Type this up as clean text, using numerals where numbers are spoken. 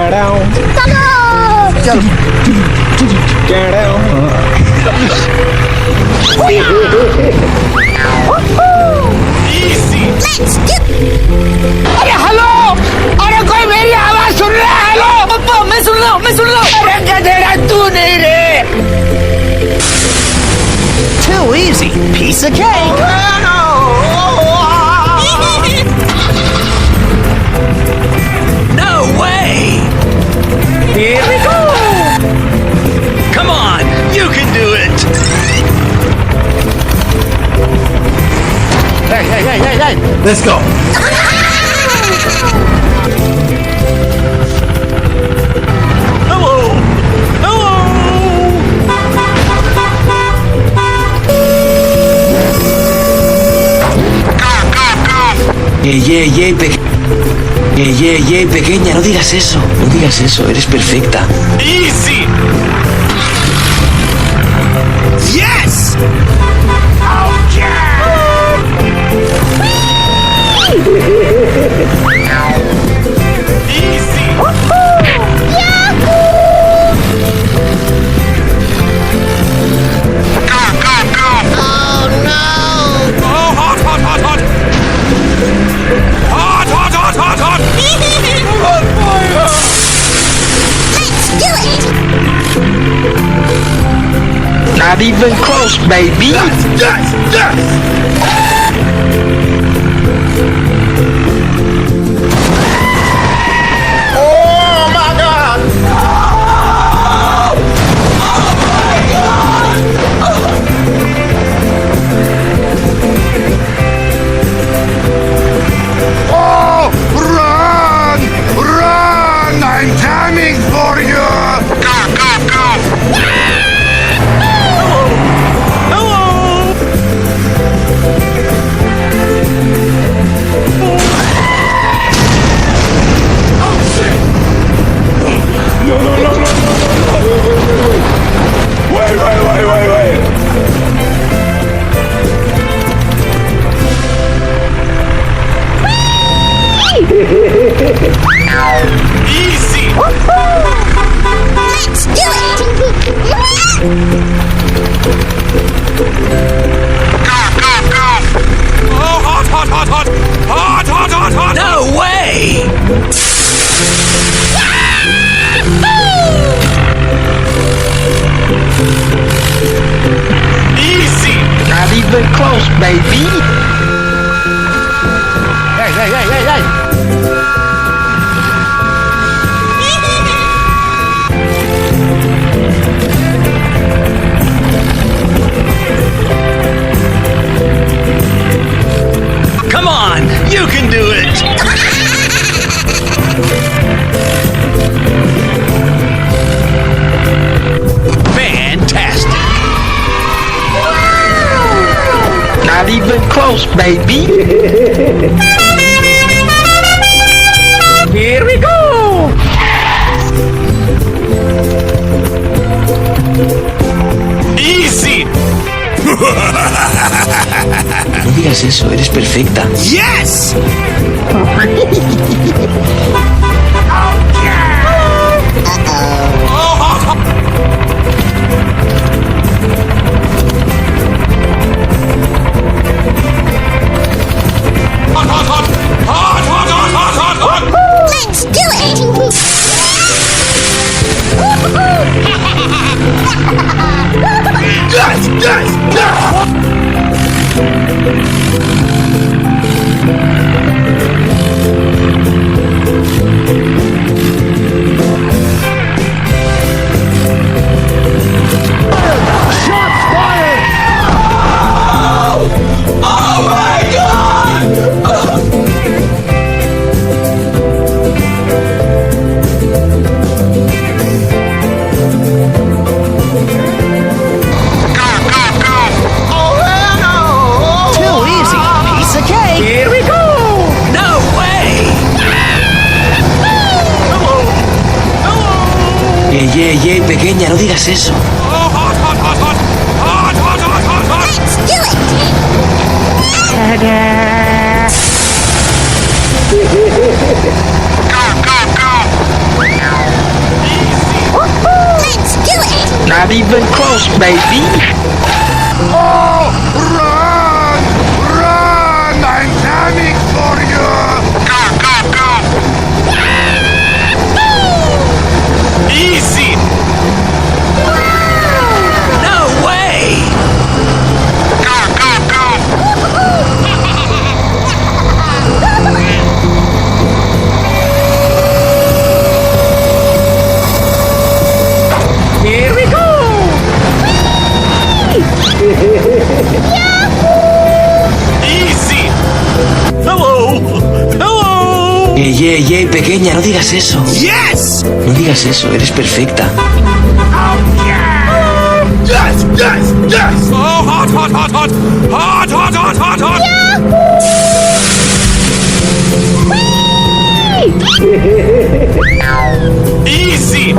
showdown. चलो Showdown. अरे hello, अरे कोई मेरी आवाज सुन रहा है? हेलो पप्पा, मैं सुन रहा हूँ। अरे गधेड़ा तू नहीं रे। Too easy, piece of cake. No way. Here we go. Come on, you can do it. Hey. Let's go. Pequeña, no digas eso. No digas eso, eres perfecta. Easy. Yes. Oh yeah. Easy. Oh no. Oh, hot. Hot. On fire. Let's do it! Not even close, baby. Yes. Oh my God. Oh, run! I'm coming for you. Go. Hello. Easy. Let's do it! Go. Oh, hot. No way. Easy. Not even close, baby. Hey. Come on, you can do it. Fantastic. Not even close, baby. Here we go. Easy. No digas eso, eres perfecta. Yes. Hot. Let's do it! Pequeña, no digas eso. Let's do it! Go. Not even close, baby. Oh, run! Run! I'm coming for you! Go, go, go! Easy! No way! Go, go, go! Here we go! Easy! Hello! Hello! Ey, pequeña, no digas eso. Yes! No digas eso, eres perfecta. Oh, yeah! Yes, yes, yes! Oh, hot, hot, hot, hot! Hot, hot, hot, hot, hot! Easy!